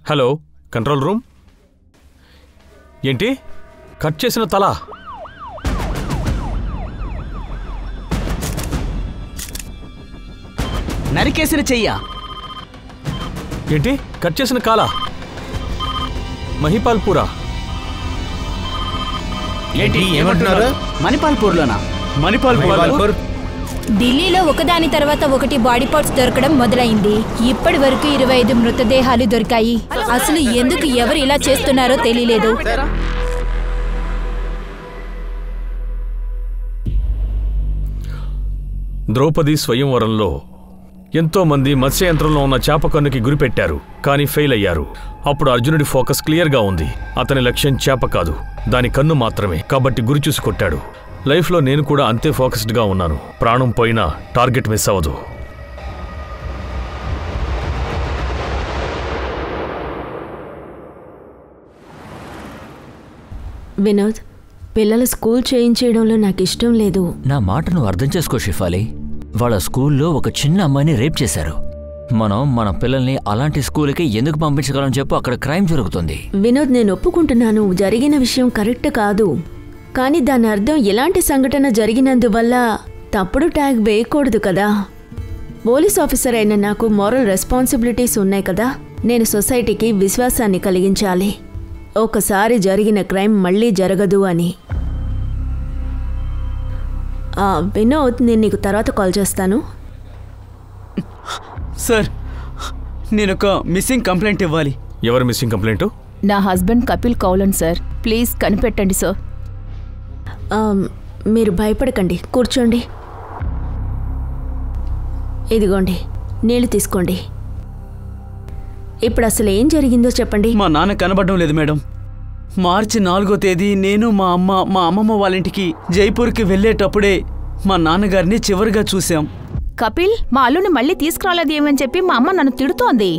Hello, control room. ఏంటి? Cut చేసిన తల? నరికేసిన చెయ్యా? ఏంటి? కట్ చేసిన కాలా? మహిపాల్పూరా? ఏంటి ఏమంటున్నారు? మణిపాల్పూర్లోనా? మణిపాల్పూర్ ఢిల్లీలో ఒకదాని తర్వాత ఒకటి బాడీ పార్ట్స్ దొరకడం మొదలైంది. ఇప్పటి వరకు 25 మృతదేహాలు దొరికాయి. అసలు ఎందుకు ఎవరు ఇలా చేస్తున్నారో తెలియలేదు. ద్రౌపది స్వయంవరంలో ఎంతో మంది మత్స్యయంత్రంలో ఉన్న చేప కన్నుకి గురిపెట్టారు, కానీ ఫెయిల్ అయ్యారు. అప్పుడు అర్జునుడి ఫోకస్ క్లియర్గా ఉంది. అతని లక్ష్యం చేప కాదు, దాని కన్ను మాత్రమే. కాబట్టి గురి చూసి కొట్టాడు. లైఫ్లో నేను కూడా అంతే ఫోకస్డ్గా ఉన్నాను. ప్రాణం పోయినా టార్గెట్ మిస్ అవ్వదు. వినోద్, పిల్లల స్కూల్ చేయించేయడంలో నాకు ఇష్టం లేదు. నా మాట నువ్వు అర్థం చేసుకో షిఫాలి. వాళ్ళ స్కూల్లో ఒక చిన్న అమ్మాయిని రేప్ చేశారు. మనం మన పిల్లల్ని అలాంటి స్కూల్కి ఎందుకు పంపించగలం చెప్పు? అక్కడ క్రైమ్ జరుగుతుంది. వినోద్, నేను ఒప్పుకుంటున్నాను, జరిగిన విషయం కరెక్ట్ కాదు. కానీ దాని అర్థం ఇలాంటి సంఘటన జరిగినందువల్ల తప్పుడు ట్యాగ్ వేయకూడదు కదా. పోలీస్ ఆఫీసర్ అయిన నాకు మోరల్ రెస్పాన్సిబిలిటీస్ ఉన్నాయి కదా. నేను సొసైటీకి విశ్వాసాన్ని కలిగించాలి. ఒకసారి జరిగిన క్రైమ్ మళ్ళీ జరగదు అని. వినోద్, నేను నీకు తర్వాత కాల్ చేస్తాను. సార్, నేను ఒక మిస్సింగ్ కంప్లైంట్ ఇవ్వాలి. ఎవరు మిస్సింగ్ కంప్లైంట్? నా husband Kapil Kaulan sir. Please కనిపెట్టండి సార్. మీరు భయపడకండి, కూర్చోండి. ఇదిగోండి, నీళ్లు తీసుకోండి. ఇప్పుడు అసలు ఏం జరిగిందో చెప్పండి. మా నాన్న కనబడడం లేదు మేడం. మార్చి 4వ తేదీ నేను మా అమ్మమ్మ వాళ్ళ ఇంటికి జైపూర్కి వెళ్ళేటప్పుడే మా నాన్నగారిని చివరిగా చూసాం. కపిల్, మా అల్లుని మళ్ళీ తీసుకురాలేదేమని చెప్పి మా అమ్మ నన్ను తిడుతోంది.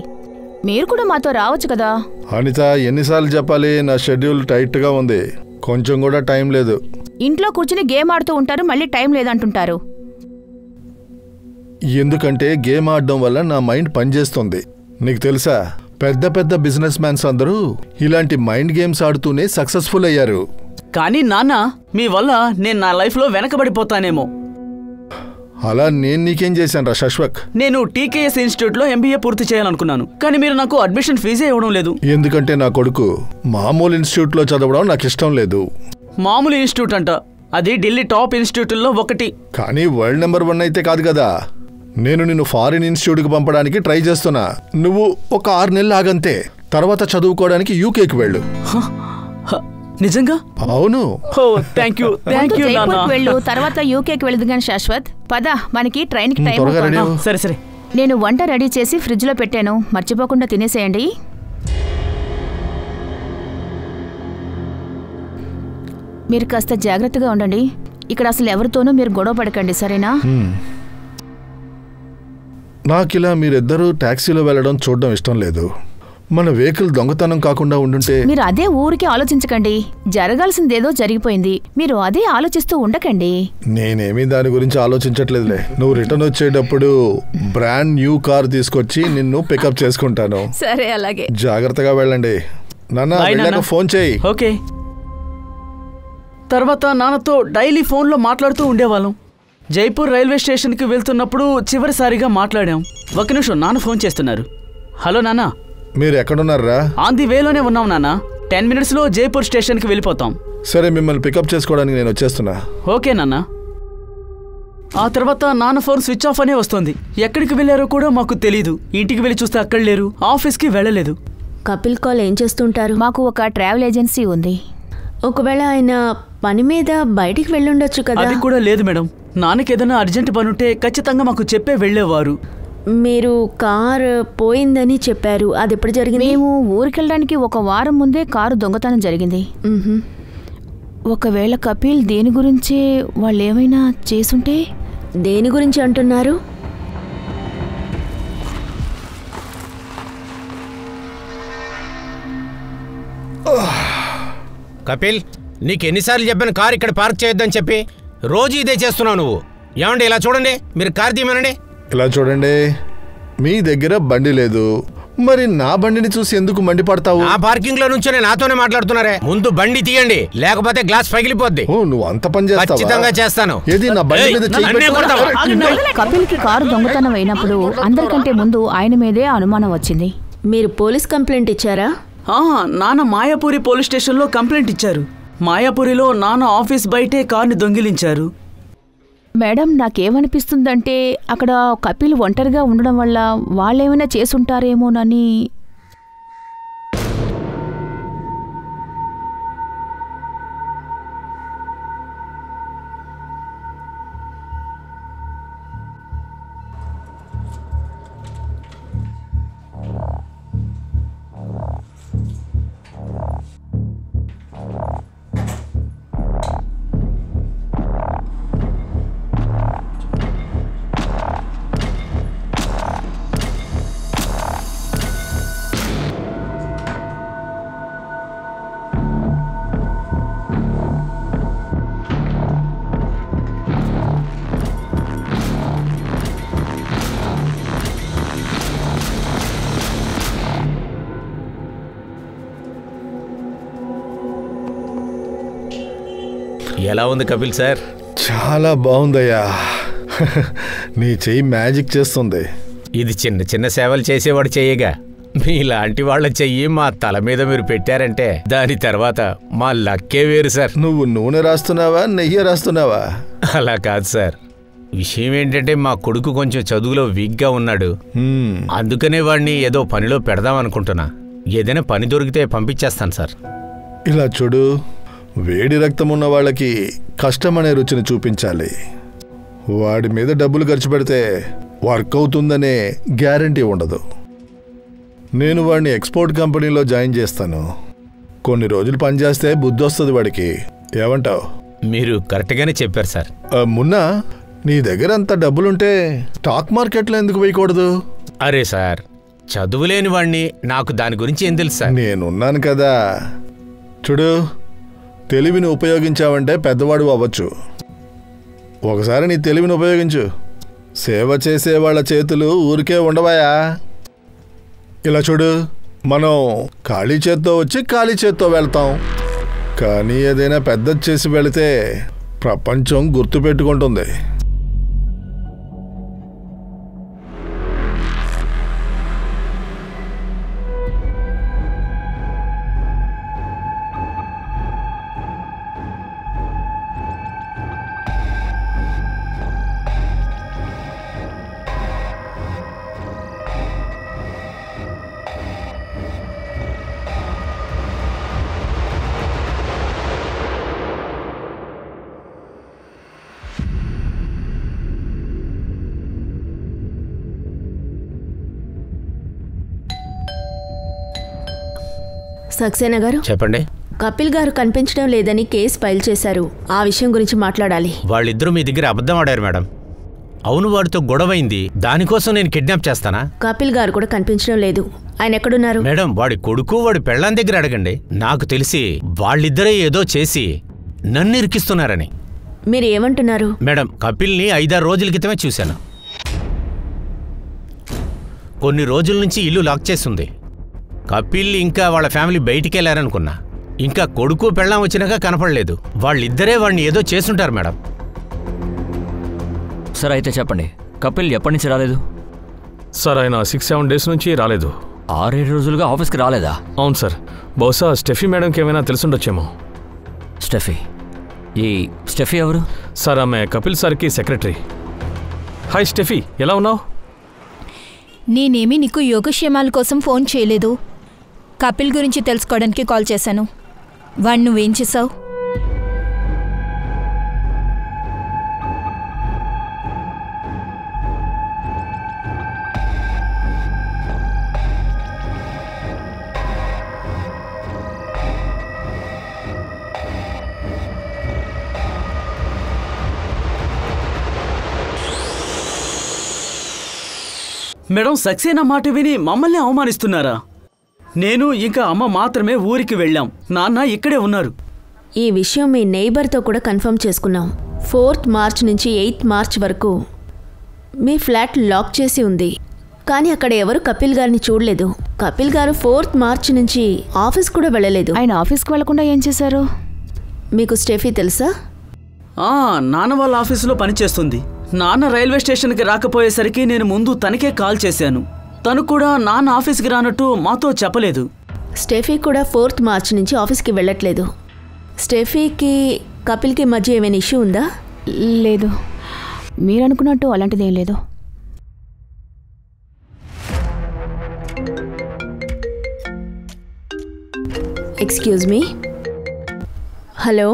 మీరు కూడా మాతో రావచ్చు కదా. అనిత, ఎన్నిసార్లు చెప్పాలి? నా షెడ్యూల్ టైట్గా ఉంది, కొంచెం కూడా టైం లేదు. ఇంట్లో కూర్చుని గేమ్ ఆడుతూ ఉంటారు, మళ్ళీ టైం లేదంటుంటారు. ఎందుకంటే గేమ్ ఆడడం వల్ల నా మైండ్ పనిచేస్తుంది. నీకు తెలుసా, పెద్ద పెద్ద బిజినెస్ మ్యాన్స్ అందరూ ఇలాంటి మైండ్ గేమ్స్ ఆడుతూనే సక్సెస్ఫుల్ అయ్యారు. కానీ నాన్న, మీ వల్ల నేను నా లైఫ్లో వెనకబడిపోతానేమో. అలా నేను నీకేం చేశాను రా శశ్వక్? నేను టీకేఎస్ ఇన్స్టిట్యూట్లో MBA పూర్తి చేయాలనుకున్నాను, కానీ మీరు నాకు అడ్మిషన్ ఫీజే ఇవ్వడం లేదు. ఎందుకంటే నా కొడుకు మామూలు ఇన్స్టిట్యూట్లో చదవడం నాకు ఇష్టం లేదు. మామూలు ఇన్స్టిట్యూట్ అంట, అది ఢిల్లీ టాప్ ఇన్స్టిట్యూట్లో ఒకటి. కానీ వరల్డ్ నెంబర్ 1 అయితే కాదు కదా. నేను నిన్ను ఫారిన్ ఇన్స్టిట్యూట్కి పంపడానికి ట్రై చేస్తున్నా. నువ్వు ఒక 6 నెలలు ఆగంతే, తర్వాత చదువుకోవడానికి యూకేకి వెళ్ళు. నిజంగా? అవును. వెళ్ళు, తర్వాత యూకేకి వెళ్ళదు కానీ శాశ్వత్. పద, మనకి ట్రైన్కి టైం. సరే సరే. నేను వంట రెడీ చేసి ఫ్రిడ్జ్లో పెట్టాను, మర్చిపోకుండా తినేసేయండి. మీరు కాస్త జాగ్రత్తగా ఉండండి. ఇక్కడ అసలు ఎవరితోనూ మీరు గొడవ పడకండి, సరేనా? నాకిలా మీరిద్దరూ టాక్సీలో వెళ్ళడం చూడడం ఇష్టం లేదు. మన వెహికల్ దొంగతనం కాకుండా ఉండుంటే. మీరు అదే ఊరికి ఆలోచించకండి. జరగాల్సిందేదో జరిగిపోయింది, మీరు అదే ఆలోచిస్తూ ఉండకండి. నేనేమీ దాని గురించి ఆలోచించట్లేదులే. నువ్వు రిటర్న్ వచ్చేటప్పుడు బ్రాండ్ న్యూ కార్ తీసుకొచ్చి నిన్ను పికప్ చేసుకుంటాను. సరే, అలాగే. జాగ్రత్తగా వెళ్ళండి. నాన్న, ఫోన్ చేయి. ఓకే. తర్వాత నాన్నతో డైలీ ఫోన్లో మాట్లాడుతూ ఉండేవాళ్ళం. జైపూర్ రైల్వే స్టేషన్కి వెళ్తున్నప్పుడు చివరిసారిగా మాట్లాడాం. ఒక నిమిషం, నాన్న ఫోన్ చేస్తున్నారు. హలో నాన్న. మీరు ఎక్కడున్నారా? ఆన్ ది వేలోనే ఉన్నాం నాన్న. 10 minutesలో జైపూర్ స్టేషన్కి వెళ్ళిపోతాం. సరే, మిమ్మల్ని పికప్ చేసుకోవడానికి నేను వచ్చేస్తున్నా. ఓకే నాన్న. ఆ తర్వాత నాన్న ఫోన్ స్విచ్ ఆఫ్ అనే వస్తుంది. ఎక్కడికి వెళ్ళారో కూడా మాకు తెలీదు. ఇంటికి వెళ్ళి చూస్తే అక్కడ లేరు, ఆఫీస్కి వెళ్ళలేదు. కపిల్ కాల్ ఏం చేస్తుంటారు? మాకు ఒక ట్రావెల్ ఏజెన్సీ ఉంది. ఒకవేళ ఆయన పని మీద బయటికి వెళ్ళుండొచ్చు కదా. అది కూడా లేదు మేడం. నాన్నకి ఏదైనా అర్జెంట్ పని ఉంటే ఖచ్చితంగా మాకు చెప్పే వెళ్ళేవారు. మీరు కార్ పోయిందని చెప్పారు, అది ఎప్పుడు జరిగింది? మేము ఊరికెళ్ళడానికి 1 వారం ముందే కారు దొంగతనం జరిగింది. ఒకవేళ కపిల్ దేని గురించి వాళ్ళు ఏమైనా చేసుంటే? దేని గురించి అంటున్నారు? కపిల్, నీకెన్నిసార్లు చెప్పాను కార్ ఇక్కడ పార్క్ చేయొద్దని చెప్పి? రోజు ఇదే చేస్తున్నావు నువ్వు. ఏమండి, ఇలా చూడండి, మీరు కార్ తీయమనండి. ఇలా చూడండి, మీ దగ్గర బండి లేదు, మరి నా బండిని చూసి ఎందుకు మండిపడతావు? ఆ పార్కింగ్ లో నుంచొని నాతోనే మాట్లాడుతున్నారే. ముందు బండి తీయండి, లేకపోతే గ్లాస్ పగిలిపోద్ది. నువ్వు అంత పని చేస్తావా? ఖచ్చితంగా చేస్తాను. ఏది నా బండి మీద చెయ్యి పెట్టు. కపిల్కి కారు దొంగతనం అయినప్పుడు అందరికంటే ముందు ఆయన మీదే అనుమానం వచ్చింది. మీరు పోలీస్ కంప్లైంట్ ఇచ్చారా? నాన్న మాయాపూరి పోలీస్ స్టేషన్లో కంప్లైంట్ ఇచ్చారు. మాయాపూరిలో నాన్న ఆఫీస్ బయటే కార్ని దొంగిలించారు. మేడం, నాకేమనిపిస్తుందంటే అక్కడ కపిల్ ఒంటరిగా ఉండడం వల్ల వాళ్ళేమైనా చేసుంటారేమోనని. ఎలా ఉంది కపిల్ సార్? చాలా బాగుందయ్యా. నీ చెయ్యి మ్యాజిక్ చేస్తుంది. ఇది చిన్న చిన్న సేవలు చేసేవాడు చెయ్యగా, మీలాంటి వాళ్ళ చెయ్యి మా తల మీద మీరు పెట్టారంటే దాని తర్వాత మా లక్కే వేరు సార్. నువ్వు నూనె రాస్తున్నావా, నెయ్యి రాస్తున్నావా? అలా కాదు సార్. విషయం ఏంటంటే మా కొడుకు కొంచెం చదువులో వీక్గా ఉన్నాడు. అందుకనే వాడిని ఏదో పనిలో పెడదాం అనుకుంటున్నా. ఏదైనా పని దొరికితే పంపించేస్తాను సార్. ఇలా చూడు, వేడి రక్తం ఉన్న వాళ్ళకి కష్టమనే రుచిని చూపించాలి. వాడి మీద డబ్బులు ఖర్చు పెడితే వర్క్ అవుతుందనే గ్యారంటీ ఉండదు. నేను వాడిని ఎక్స్పోర్ట్ కంపెనీలో జాయిన్ చేస్తాను. కొన్ని రోజులు పనిచేస్తే బుద్ధి వస్తుంది వాడికి. ఏమంటావు? మీరు కరెక్ట్గానే చెప్పారు సార్. మున్నా, నీ దగ్గర అంత డబ్బులుంటే స్టాక్ మార్కెట్లో ఎందుకు వేయకూడదు? అరే సార్, చదువులేని వాడిని, నాకు దాని గురించి ఏం తెలుసు సార్? నేనున్నాను కదా. చూడు, తెలివిని ఉపయోగించావంటే పెద్దవాడు అవ్వచ్చు. ఒకసారి నీ తెలివిని ఉపయోగించు. సేవ చేసే వాళ్ళ చేతులు ఊరికే ఉండవాయా? ఇలా చూడు, మనం ఖాళీ చేత్తో వచ్చి ఖాళీ చేత్తో వెళ్తాం. కానీ ఏదైనా పెద్దది చేసి వెళితే ప్రపంచం గుర్తుపెట్టుకుంటుంది. సక్సేనా గారు, చెప్పండి. కపిల్ గారు కనిపించడం లేదని కేసు ఫైల్ చేశారు. ఆ విషయం గురించి మాట్లాడాలి. వాళ్ళిద్దరూ మీ దగ్గర అబద్ధం ఆడారు మేడం. అవును, వాడితో గొడవైంది. దానికోసం నేను కిడ్నాప్ చేస్తానా? కపిల్ గారు కూడా కనిపించడం లేదు. ఆయన ఎక్కడున్నారు? మేడం, వాడి కొడుకు వాడి పెళ్ళాం దగ్గర అడగండి. నాకు తెలిసి వాళ్ళిద్దరే ఏదో చేసి నన్ను ఇరికిస్తున్నారని. మీరు ఏమంటున్నారు? మేడం, కపిల్ని 5-6 రోజుల క్రితమే చూశాను. కొన్ని రోజుల నుంచి ఇల్లు లాక్ చేస్తుంది. కపిల్ ఇంకా వాళ్ళ ఫ్యామిలీ బయటికి వెళ్ళారనుకున్నా. ఇంకా కొడుకు పెళ్ళాం వచ్చినాక కనపడలేదు. వాళ్ళిద్దరే వాడిని ఏదో చేసుంటారు మేడం. సార్, అయితే చెప్పండి, కపిల్ ఎప్పటి నుంచి రాలేదు? సార్, ఆయన 6-7 డేస్ నుంచి రాలేదు. 6-7 రోజులుగా ఆఫీస్కి రాలేదా? అవును సార్. బహుశా స్టెఫీ మేడంకి ఏమైనా తెలుసుండొచ్చేమో. స్టెఫీ? ఈ స్టెఫీ ఎవరు? సార్, ఆమె కపిల్ సార్కి సెక్రటరీ. హాయ్ స్టెఫీ, ఎలా ఉన్నావు? నేనేమీ నీకు యోగక్షేమాల కోసం ఫోన్ చేయలేదు. కపిల్ గురించి తెలుసుకోవడానికి కాల్ చేశాను. వాణ్ణి నువ్వేం చేశావు? మేడం, సక్సేనా మాట విని మమ్మల్ని అవమానిస్తున్నారా? నేను ఇంకా అమ్మ మాత్రమే ఊరికి వెళ్ళాం. నాన్న ఇక్కడే ఉన్నారు. ఈ విషయం మీ నైబర్తో కూడా కన్ఫర్మ్ చేసుకున్నాం. 4th మార్చ్ నుంచి 8th మార్చ్ వరకు మీ ఫ్లాట్ లాక్ చేసి ఉంది. కానీ అక్కడ ఎవరు కపిల్ గారిని చూడలేదు. కపిల్ గారు 4th మార్చి నుంచి ఆఫీస్ కూడా వెళ్ళలేదు. ఆయన ఆఫీస్కి వెళ్లకుండా ఏం చేశారు? మీకు స్టెఫీ తెలుసా? నాన్న వాళ్ళ ఆఫీసులో పనిచేస్తుంది. నాన్న రైల్వే స్టేషన్కి రాకపోయేసరికి నేను ముందు తనకే కాల్ చేశాను. తను కూడా నాన్న ఆఫీస్కి రానట్టు మాతో చెప్పలేదు. స్టెఫీ కూడా 4th మార్చి నుంచి ఆఫీస్కి వెళ్ళట్లేదు. స్టెఫీకి కపిల్కి మధ్య ఏమైనా ఇష్యూ ఉందా? లేదు, మీరు అనుకున్నట్టు అలాంటిదేం లేదు. Excuse me. హలో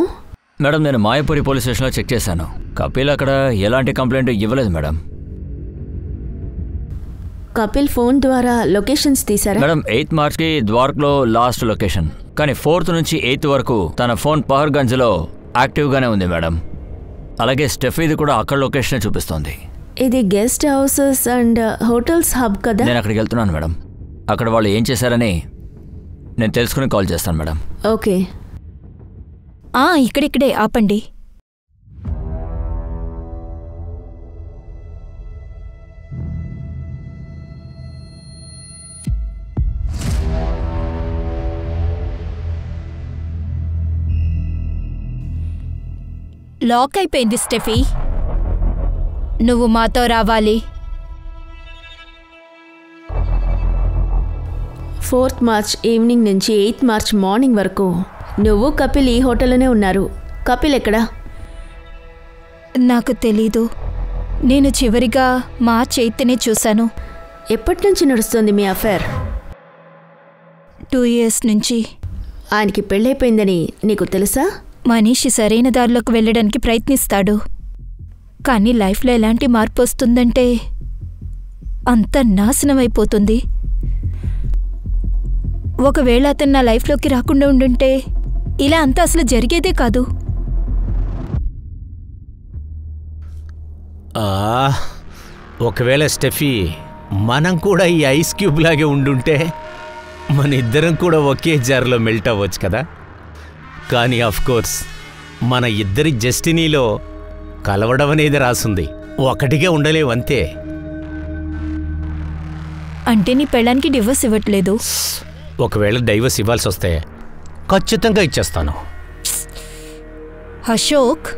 మేడం, నేను మాయపూరి పోలీస్ స్టేషన్లో చెక్ చేశాను. కపిల్ అక్కడ ఎలాంటి కంప్లైంట్ ఇవ్వలేదు మేడం. కపిల్ ఫోన్ ద్వారా లొకేషన్స్ తీసారా? మేడం, 8th మార్చ్కి ద్వారక్లో లాస్ట్ లొకేషన్, కానీ 4th నుంచి 8th వరకు తన ఫోన్ పహర్గంజ్లో యాక్టివ్గానే ఉంది మేడం. అలాగే స్టెఫీది కూడా అక్కడ లొకేషన్ చూపిస్తోంది. ఇది guest houses and hotels hub కదా? నేను అక్కడికి వెళ్తున్నాను మేడం. అక్కడ వాళ్ళు ఏం చేశారని నేను తెలుసుకుని కాల్ చేస్తాను మేడం. ఓకే. ఇక్కడిక్కడే ఆపండి. లాక్ అయిపోయింది స్టెఫీ. నువ్వు మాతో రావాలి. 4th మార్చ్ ఈవినింగ్ నుంచి 8th మార్చ్ మార్నింగ్ వరకు నువ్వు కపిల్ ఈ హోటల్లోనే ఉన్నారు. కపిల్ ఎక్కడా? నాకు తెలీదు. నేను చివరిగా మా చైతన్యనే చూశాను. ఎప్పటి నుంచి నడుస్తుంది మీ అఫైర్? 2 years నుంచి. ఆయనకి పెళ్ళైపోయిందని నీకు తెలుసా? మనిషి సరైన దారిలోకి వెళ్ళడానికి ప్రయత్నిస్తాడు, కానీ లైఫ్లో ఎలాంటి మార్పు వస్తుందంటే అంత నాశనం అయిపోతుంది. ఒకవేళ అతను నా లైఫ్లోకి రాకుండా ఉండుంటే ఇలా అంతా అసలు జరిగేదే కాదు. ఒకవేళ స్టెఫీ మనం కూడా ఈ ఐస్ క్యూబ్ లాగే ఉండుంటే మన ఇద్దరం కూడా ఒకే జార్లో మెల్ట్ అవ్వచ్చు కదా. కానీ కోర్స్ మన ఇద్దరి డెస్టినీలో కలవడం అనేది రాసుంది. ఒకటిగా ఉండలేవంతే. అంటే నీ పెళ్ళానికి డివోర్స్ ఇవ్వట్లేదు? ఒకవేళ డైవర్స్ ఇవ్వాల్సి వస్తే ఖచ్చితంగా ఇచ్చేస్తాను. అశోక్,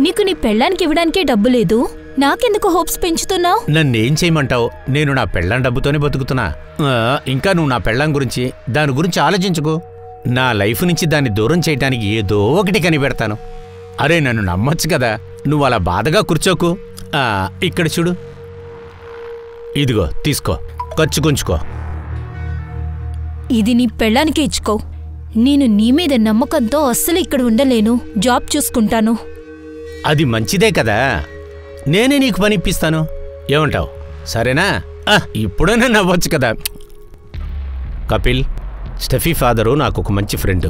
నీకు నీ పెళ్ళానికి ఇవ్వడానికే డబ్బు లేదు, నాకెందుకు హోప్స్ పెంచుతున్నావు? నన్నేం చేయమంటావు? నేను నా పెళ్ళాం డబ్బుతోనే బతుకుతున్నా. ఇంకా నువ్వు నా పెళ్ళాం గురించి దాని గురించి ఆలోచించుకో. నా లైఫ్ నుంచి దాన్ని దూరం చేయడానికి ఏదో ఒకటి కనిపెడతాను. అరే, నన్ను నమ్మొచ్చు కదా. నువ్వు అలా బాధగా కూర్చోకు. ఇక్కడ చూడు, ఇదిగో తీసుకో, ఖర్చు కొంచుకో. ఇది నీ పెళ్ళానికే ఇచ్చుకో. నేను నీ మీద నమ్మకంతో అస్సలు ఇక్కడ ఉండలేను. జాబ్ చూసుకుంటాను. అది మంచిదే కదా. నేనే నీకు పని ఇప్పిస్తాను. ఏమంటావు? సరేనా? ఇప్పుడైనా నవ్వచ్చు కదా. కపిల్, స్టెఫీ ఫాదరు నాకు ఒక మంచి ఫ్రెండు.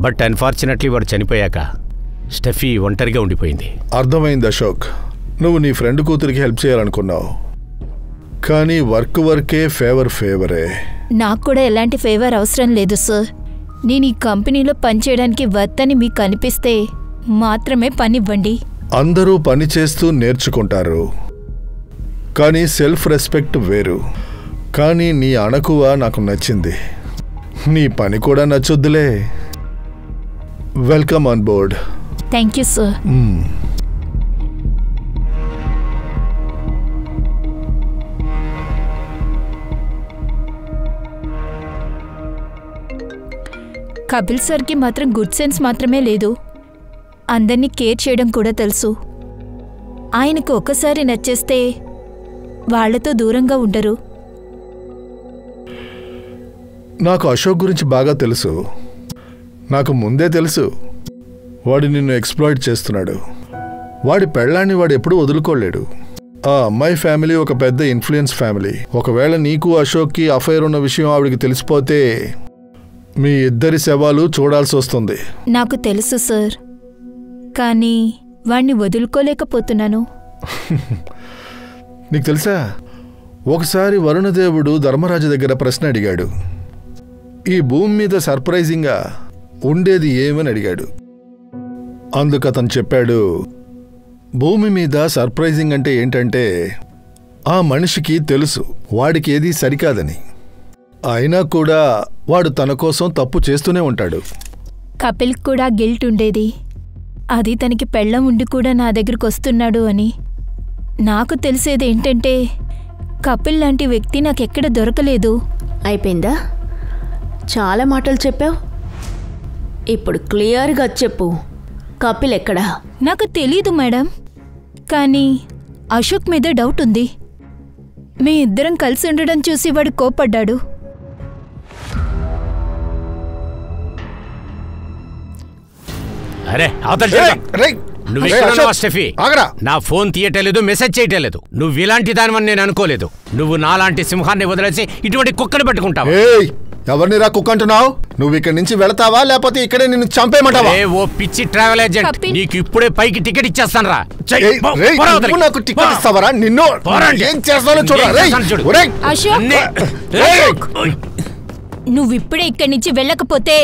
బట్ అన్ఫార్చునేట్లీ వాడు చనిపోయాక స్టెఫీ ఒంటరిగా ఉండిపోయింది. అర్థమైంది అశోక్. నువ్వు నీ ఫ్రెండ్ కూతురికి హెల్ప్ చేయాలనుకున్నావు, కానీ వర్కే ఫేవరే. నాకు కూడా ఎలాంటి ఫేవర్ అవసరం లేదు సార్. నేను ఈ కంపెనీలో పనిచేయడానికి వర్తని మీకు అనిపిస్తే మాత్రమే పనివ్వండి. అందరూ పని చేస్తూ నేర్చుకుంటారు, కానీ సెల్ఫ్ రెస్పెక్ట్ వేరు. కానీ నీ అణకువ నాకు నచ్చింది. నీ పని కూడా నచ్చొద్దులే. Welcome on board. Thank you sir. Kapil సార్కి మాత్రం గుడ్ సెన్స్ మాత్రమే లేదు, అందరినీ కేర్ చేయడం కూడా తెలుసు. ఆయనకు ఒక్కసారి నచ్చేస్తే వాళ్లతో దూరంగా ఉండరు. నాకు అశోక్ గురించి బాగా తెలుసు. నాకు ముందే తెలుసు వాడు నిన్ను ఎక్స్‌ప్లాయిట్ చేస్తున్నాడు. వాడి పెళ్ళాన్ని వాడు ఎప్పుడూ వదులుకోలేడు. ఆ అమ్మాయి ఫ్యామిలీ ఒక పెద్ద ఇన్ఫ్లుయెన్స్ ఫ్యామిలీ. ఒకవేళ నీకు అశోక్కి అఫైర్ ఉన్న విషయం ఆవిడికి తెలిసిపోతే మీ ఇద్దరి శవాలు చూడాల్సి వస్తుంది. నాకు తెలుసు సార్, కానీ వాణ్ణి వదులుకోలేకపోతున్నాను. నీకు తెలుసా, ఒకసారి వరుణదేవుడు ధర్మరాజు దగ్గర ప్రశ్న అడిగాడు. ఈ భూమి మీద సర్ప్రైజింగ్గా ఉండేది ఏమని అడిగాడు. అందుకు అతను చెప్పాడు, భూమి మీద సర్ప్రైజింగ్ అంటే ఏంటంటే ఆ మనిషికి తెలుసు వాడికి ఏది సరికాదని. అయినా కూడా వాడు తన కోసం తప్పు చేస్తూనే ఉంటాడు. కపిల్కి కూడా గిల్ట్ ఉండేది. అది తనకి పెళ్ళం ఉండి కూడా నా దగ్గరికి వస్తున్నాడు అని. నాకు తెలిసేది ఏంటంటే కపిల్ లాంటి వ్యక్తి నాకెక్కడ దొరకలేదు. అయిపోయిందా? చాలా మాటలు చెప్పావు, ఇప్పుడు క్లియర్గా చెప్పు, కపిల్ ఎక్కడా? నాకు తెలీదు మేడం, కానీ అశోక్ మీద డౌట్ ఉంది. మీ ఇద్దరం కలిసి ఉండడం చూసి వాడు కోపడ్డాడు. అరే స్టెఫీ, నా ఫోన్ తీయటలేదు, మెసేజ్ చేయటలేదు. నువ్వు ఇలాంటి దానివని నేను అనుకోలేదు. నువ్వు నాలాంటి సింహాన్ని వదిలేసి ఇటువంటి కుక్కని పెట్టుకుంటావు. ఎవరిని రా కుక్క అంటున్నావు? నువ్వు ఇక్కడి నుంచి వెళతావా లేకపోతే ఇక్కడే నిన్ను చంపేయమంటావా? ఓ పిచ్చి ట్రావెల్ ఏజెంట్, నీకు ఇప్పుడే పైకి టికెట్ ఇచ్చేస్తాను రా. నాకు టికెట్ ఇస్తావరా? నిన్ను ఏం చేస్తానో చూడరా. నువ్విప్పుడే ఇక్కడి నుంచి వెళ్ళకపోతే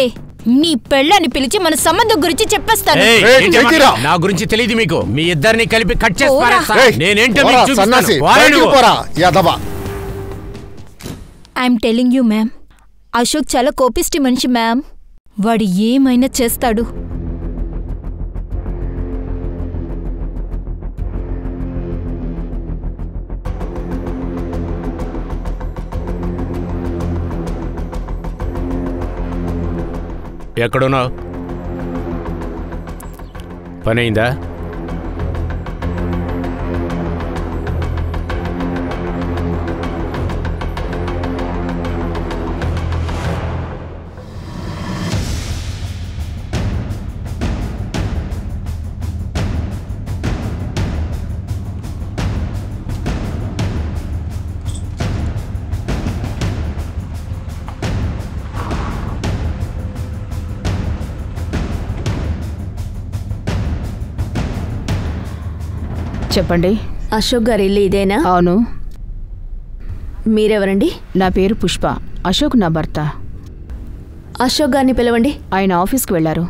నీ పెళ్ళాన్ని పిలిచి మన సంబంధం గురించి చెప్పేస్తాను. నా గురించి తెలియదు మీకు. మీ ఇద్దరిని కలిపి కట్ చేస్తా. నేనేంటో I'm telling you ma'am, Ashok చాలా కోపిష్టి మనిషి మ్యామ్. వాడు ఏమైనా చేస్తాడు. ఎక్కడున్నావు? పని అయిందా? చెప్పండి. అశోక్ గారి ఇల్లు ఇదేనా? అవును. మీరెవరండి? నా పేరు పుష్ప, అశోక్ నా భర్త. అశోక్ గారిని పిలవండి. ఆయన ఆఫీస్కి వెళ్ళారు.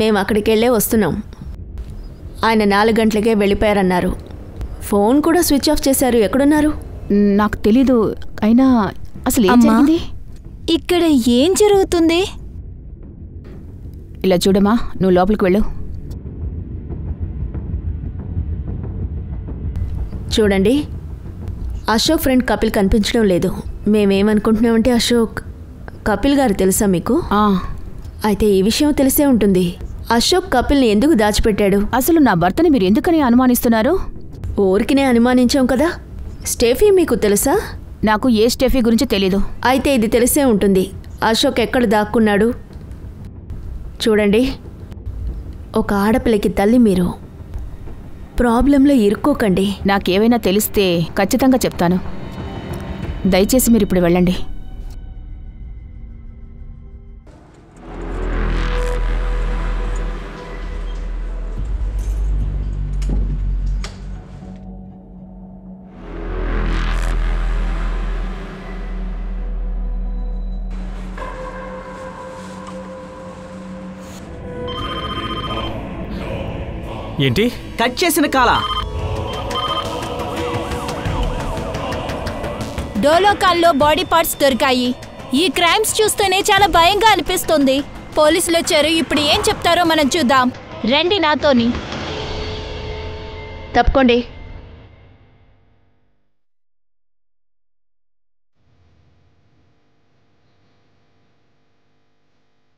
మేము అక్కడికి వెళ్ళే వస్తున్నాం. ఆయన 4 గంటలకే వెళ్ళిపోయారన్నారు. ఫోన్ కూడా స్విచ్ ఆఫ్ చేశారు. ఎక్కడున్నారు? నాకు తెలీదు. అయినా అసలు ఏం జరిగింది? ఇక్కడ ఏం జరుగుతుంది? ఇలా చూడమ్మా, నువ్వు లోపలికి వెళ్ళు. చూడండి, అశోక్ ఫ్రెండ్ కపిల్ కనిపించడం లేదు. మేమేమనుకుంటున్నామంటే అశోక్ కపిల్ గారు తెలుసా మీకు? అయితే ఈ విషయం తెలిసే ఉంటుంది. అశోక్ కపిల్ని ఎందుకు దాచిపెట్టాడు? అసలు నా భర్తని మీరు ఎందుకని అనుమానిస్తున్నారు? ఊరికినే అనుమానించాం కదా. స్టెఫీ మీకు తెలుసా? నాకు ఏ స్టెఫీ గురించి తెలీదు. అయితే ఇది తెలిసే ఉంటుంది. అశోక్ ఎక్కడ దాక్కున్నాడు? చూడండి, ఒక ఆడపిల్లకి తల్లి మీరు. ప్రాబ్లంలో ఇరుక్కోకండి. నాకేమైనా తెలిస్తే ఖచ్చితంగా చెప్తాను. దయచేసి మీరు ఇప్పుడు వెళ్ళండి. ఏంటి? కట్ చేసిన కాలా? డోలోకాల్లో బాడీ పార్ట్స్ దొరికాయి. ఈ క్రైమ్స్ చూస్తేనే చాలా భయంగా అనిపిస్తుంది. పోలీసులు వచ్చారు. ఇప్పుడు ఏం చెప్తారో మనం చూద్దాం. రండి నాతోని. తప్పుకోండి.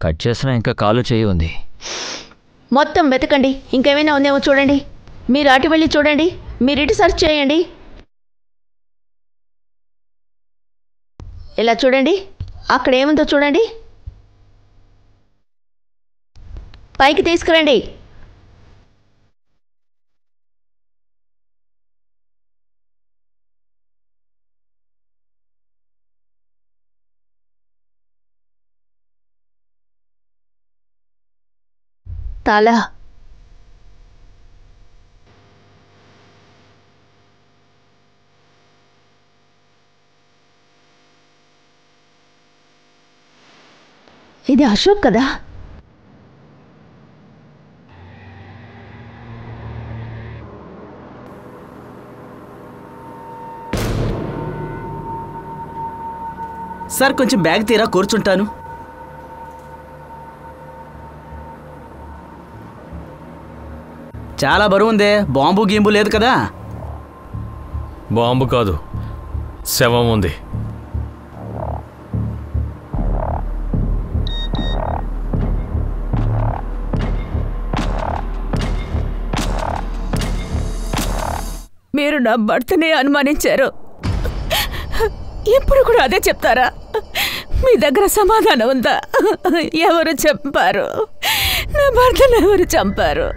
కట్ చేసినా ఇంకా కాలు చేయి ఉంది. మొత్తం వెతకండి. ఇంకేమైనా ఉందేమో చూడండి. మీరు అటు వెళ్ళి చూడండి. మీరు ఇటు సెర్చ్ చేయండి. ఇలా చూడండి. అక్కడ ఏముందో చూడండి. పైకి తీసుకురండి. తల. ఇది అశోక్ కదా? సార్ కొంచెం బ్యాగ్ తీరా, కూర్చుంటాను. చాలా బరువుందే. బాంబు గీంబు లేదు కదా? బాంబు కాదు, శవం ఉంది. మీరు నా భర్తనే అనుమానించారు. ఇప్పుడు కూడా అదే చెప్తారా? మీ దగ్గర సమాధానం ఉందా? ఎవరు చంపారు? నా భర్తను ఎవరు చంపారు?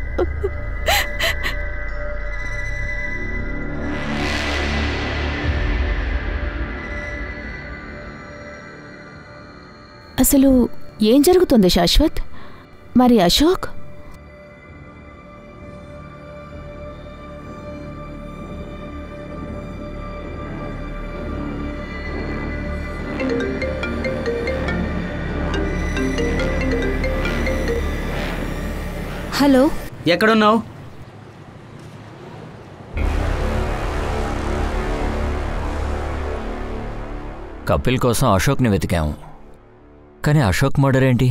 అసలు ఏం జరుగుతుంది శాశ్వత్? మరి అశోక్? హలో, ఎక్కడున్నావు? కపిల్ కోసం అశోక్ని వెతికాము, కానీ అశోక్ మర్డర్ ఏంటి?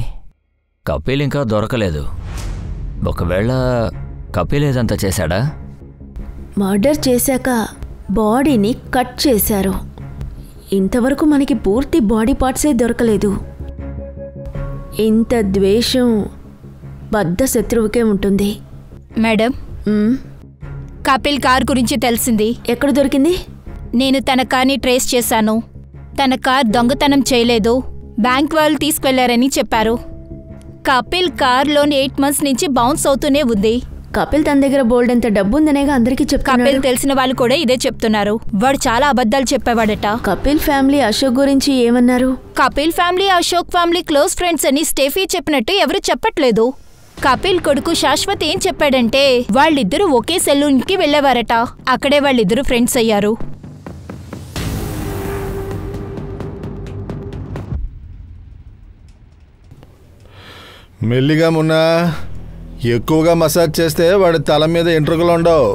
కపిల్ ఇంకా దొరకలేదు. ఒకవేళ కపిల్ ఏదంతా చేశాడా? మర్డర్ చేశాక బాడీని కట్ చేశారు. ఇంతవరకు మనకి పూర్తి బాడీ పార్ట్సే దొరకలేదు. ఇంత ద్వేషం బద్ధ శత్రువుకే ఉంటుంది. మేడం, కపిల్ కార్ గురించి తెలిసింది. ఎక్కడ దొరికింది? నేను తన కార్ని ట్రేస్ చేశాను. తన కార్ దొంగతనం చేయలేదు, బ్యాంక్ వాళ్ళు తీసుకెళ్లారని చెప్పారు. కపిల్ కార్ లోన్ 8 months నుంచి బౌన్స్ అవుతూనే ఉంది. కపిల్ తన దగ్గర బోల్డ్ అంత డబ్బు ఉందనేగా అందరికీ చెప్తున్నాడు. కపిల్ తెలిసిన వాళ్ళు కూడా ఇదే చెప్తున్నారు. వాడు చాలా అబద్ధాలు చెప్పేవాడట. కపిల్ ఫ్యామిలీ అశోక్ గురించి ఏమన్నారు? Kapil family Ashok family close friends అని స్టెఫీ చెప్పినట్టు ఎవరు చెప్పట్లేదు. కపిల్ కొడుకు శాశ్వత్ ఏం చెప్పాడంటే వాళ్ళిద్దరూ ఒకే సెలూన్కి వెళ్ళేవారట. అక్కడే వాళ్ళిద్దరూ ఫ్రెండ్స్ అయ్యారు. మెల్లిగా మున్నా, ఎక్కువగా మసాజ్ చేస్తే వాడి తల మీద ఎంట్రుకలు ఉండవు.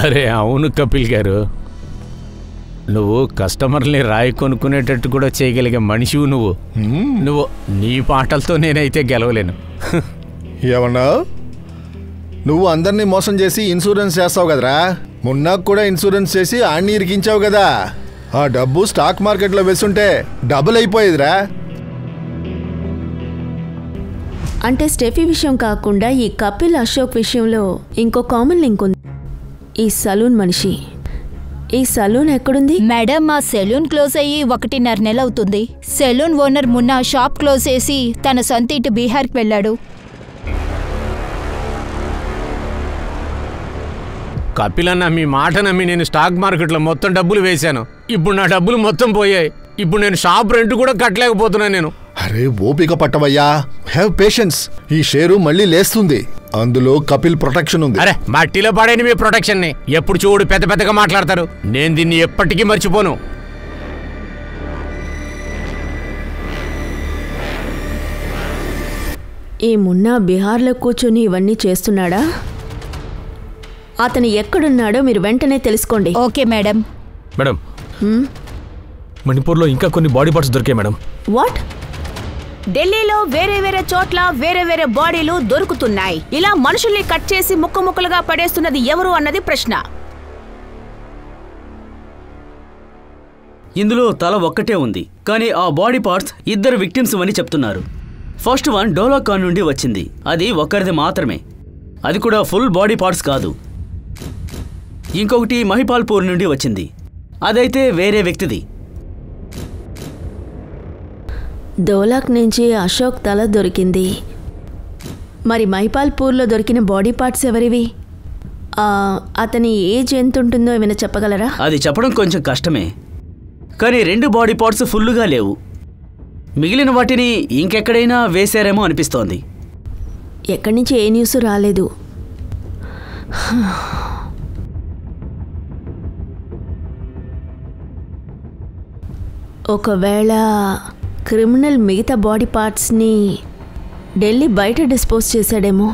అరే అవును కపిల్ గారు, నువ్వు కస్టమర్ని రాయి కొనుక్కునేటట్టు కూడా చేయగలిగే మనిషివు. నువ్వు నీ పాటలతో నేనైతే గెలవలేను. ఏమన్నా? నువ్వు అందరినీ మోసం చేసి ఇన్సూరెన్స్ చేస్తావు కదరా. మున్నాకు కూడా ఇన్సూరెన్స్ చేసి ఆడిని ఇరికించావు కదా. ఆ డబ్బు స్టాక్ మార్కెట్లో వేసుంటే డబుల్ అయిపోయేదిరా. అంటే స్టెఫీ విషయం కాకుండా ఈ కపిల్ అశోక్ విషయంలో ఇంకో కామన్ లింక్ ఉంది. ఈ సలూన్ మనిషి. ఈ సలూన్ ఎక్కడుంది? మేడం, ఆ సెలూన్ క్లోజ్ అయ్యి 1.5 నెల అవుతుంది. Salon owner Munna shop close చేసి తన సొంత ఇటు బీహార్కి వెళ్ళాడు. కపిల్ అన్న, మీ మాట నమ్మి నేను స్టాక్ మార్కెట్లో మొత్తం డబ్బులు వేశాను. ఇప్పుడు నా డబ్బులు మొత్తం పోయాయి. ఇప్పుడు నేను షాప్ రెంట్ కూడా కట్టలేకపోతున్నాను నేను. అరే ఓపిక పట్టవయ్యా, హ్యావ్ పేషెన్స్. ఈ షేరు మళ్ళీ లేస్తుంది. అందులో కపిల్ ప్రొటెక్షన్ ఉంది. అరే మట్టిలో పడేని మీ ప్రొటెక్షన్ ని ఎప్పుడు చూడు పెద్ద పెద్దగా మాట్లాడతారు. నేను దీన్ని ఎప్పటికీ మర్చిపోను. ఈ మున్నా బీహార్లో కూర్చొని ఇవన్నీ చేస్తున్నాడా? అతను ఎక్కడున్నాడో మీరు వెంటనే తెలుసుకోండి. Okay madam. మేడం, మణిపూర్లో ఇంకా కొన్ని బాడీ పార్ట్స్ దొరికాయి మేడం. వాట్? ఢిల్లీలో వేరే వేరే చోట్ల వేరే వేరే బాడీలు దొరుకుతున్నాయి. ఇలా మనుషుల్ని కట్ చేసి ముక్క ముక్కలుగా పడేస్తున్నది ఎవరు అన్నది ప్రశ్న. ఇందులో తల ఒక్కటే ఉంది, కానీ ఆ బాడీ పార్ట్స్ 2 విక్టిమ్స్ అని చెప్తున్నారు. ఫస్ట్ వన్ డోలాకాన్ నుండి వచ్చింది. అది ఒక్కరిది మాత్రమే, అది కూడా ఫుల్ బాడీ పార్ట్స్ కాదు. ఇంకొకటి మహిపాల్పూర్ నుండి వచ్చింది, అదైతే వేరే వ్యక్తిది. దోలాక్ నుంచి అశోక్ తల దొరికింది. మరి మహిపాల్పూర్లో దొరికిన బాడీ పార్ట్స్ ఎవరివి? అతని ఏజ్ ఎంత ఉంటుందో ఏమైనా చెప్పగలరా? అది చెప్పడం కొంచెం కష్టమే, కానీ 2 బాడీ పార్ట్స్ ఫుల్లుగా లేవు. మిగిలిన వాటిని ఇంకెక్కడైనా వేశారేమో అనిపిస్తోంది. ఎక్కడి నుంచి ఏ న్యూస్ రాలేదు. ఒకవేళ క్రిమినల్ మిగతా బాడీ పార్ట్స్ని ఢిల్లీ బయట డిస్పోజ్ చేశాడేమో.